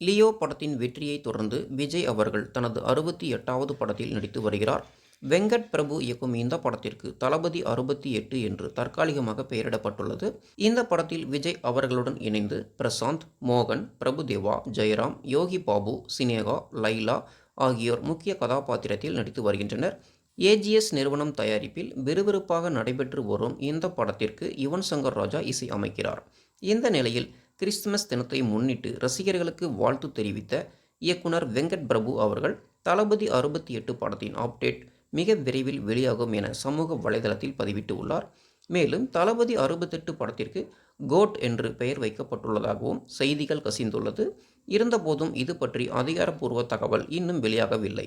Leo படத்தின் வெற்றியை தொடர்ந்து விஜய் அவர்கள் தனது 68வது படத்தில் நடித்து வருகிறார். வெங்கட் பிரபு இயக்கும் இந்த படத்திற்கு தளபதி 68 என்று தற்காலிகமாக பெயரிடப்பட்டுள்ளது. இந்த படத்தில் விஜய் அவர்களுடன் இணைந்து பிரசாந்த், மோகன், பிரபுதேவா, ஜெயராம், யோகி பாபு, சினேகா, லைலா ஆகியோர் முக்கிய கதாபாத்திரத்தில் நடித்து வருகின்றனர். ஏஜிஎஸ் நிறுவனம் தயாரிப்பில் விறுவிறுப்பாக நடைபெற்று வரும் இந்த படத்திற்கு யுவன் சங்கர் ராஜா இசை அமைக்கிறார். இந்த நிலையில் கிறிஸ்துமஸ் தினத்தை முன்னிட்டு ரசிகர்களுக்கு வாழ்த்து தெரிவித்த இயக்குனர் வெங்கட் பிரபு அவர்கள் தளபதி 68 படத்தின் அப்டேட் மிக விரைவில் வெளியாகும் என சமூக வலைதளத்தில் பதிவிட்டு உள்ளார். மேலும் தளபதி 68 படத்திற்கு கோட் என்று பெயர் வைக்கப்பட்டுள்ளதாகவும் செய்திகள் கசிந்துள்ளது. இருந்தபோதும் இது பற்றி அதிகாரப்பூர்வ தகவல் இன்னும் வெளியாகவில்லை.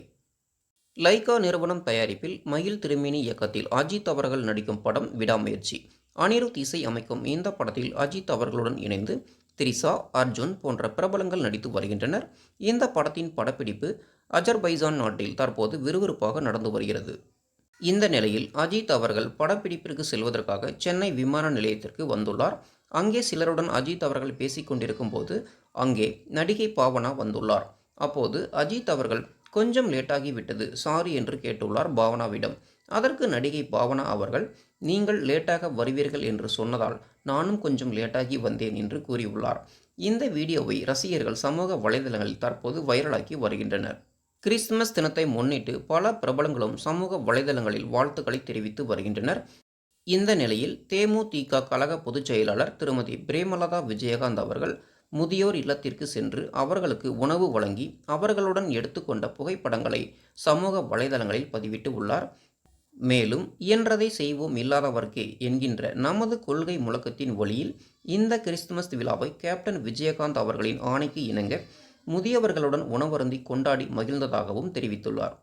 லைகா நிறுவனம் தயாரிப்பில் மயில் திருமேனி இயக்கத்தில் அஜித் அவர்கள் நடிக்கும் படம் விடாமுயற்சி. அனிருத் இசை அமைக்கும் இந்த படத்தில் அஜித் அவர்களுடன் இணைந்து திரிஷா, அர்ஜுன் போன்ற பிரபலங்கள் நடித்து வருகின்றனர். இந்த படத்தின் படப்பிடிப்பு அஜர்பைஜான் நாட்டில் தற்போது விறுவிறுப்பாக நடந்து வருகிறது. இந்த நிலையில் அஜித் அவர்கள் படப்பிடிப்பிற்கு செல்வதற்காக சென்னை விமான நிலையத்திற்கு வந்துள்ளார். அங்கே சிலருடன் அஜித் அவர்கள் பேசிக் கொண்டிருக்கும் போது அங்கே நடிகை பாவனா வந்துள்ளார். அப்போது அஜித் அவர்கள் கொஞ்சம் லேட்டாகி விட்டது, சாரி என்று கேட்டுள்ளார் பாவனாவிடம். அதற்கு நடிகை பாவனா அவர்கள், நீங்கள் லேட்டாக வருவீர்கள் என்று சொன்னதால் நானும் கொஞ்சம் லேட்டாகி வந்தேன் என்று கூறியுள்ளார். இந்த வீடியோவை ரசிகர்கள் சமூக வலைதளங்களில் தற்போது வைரலாக்கி வருகின்றனர். கிறிஸ்துமஸ் தினத்தை முன்னிட்டு பல பிரபலங்களும் சமூக வலைதளங்களில் வாழ்த்துக்களை தெரிவித்து வருகின்றனர். இந்த நிலையில் தேமுதிக கழக பொதுச் செயலாளர் திருமதி பிரேமலதா விஜயகாந்த் அவர்கள் முதியோர் இல்லத்திற்கு சென்று அவர்களுக்கு உணவு வழங்கி அவர்களுடன் எடுத்துக்கொண்ட புகைப்படங்களை சமூக வலைதளங்களில் பதிவிட்டு உள்ளார். மேலும் இயன்றதை செய்வோம் இல்லாதவர்க்கே என்கின்ற நமது கொள்கை முழக்கத்தின் வழியில் இந்த கிறிஸ்துமஸ் விழாவை கேப்டன் விஜயகாந்த் அவர்களின் ஆணைக்கு இணங்க முதியவர்களுடன் உணவருந்தி கொண்டாடி மகிழ்ந்ததாகவும் தெரிவித்துள்ளார்.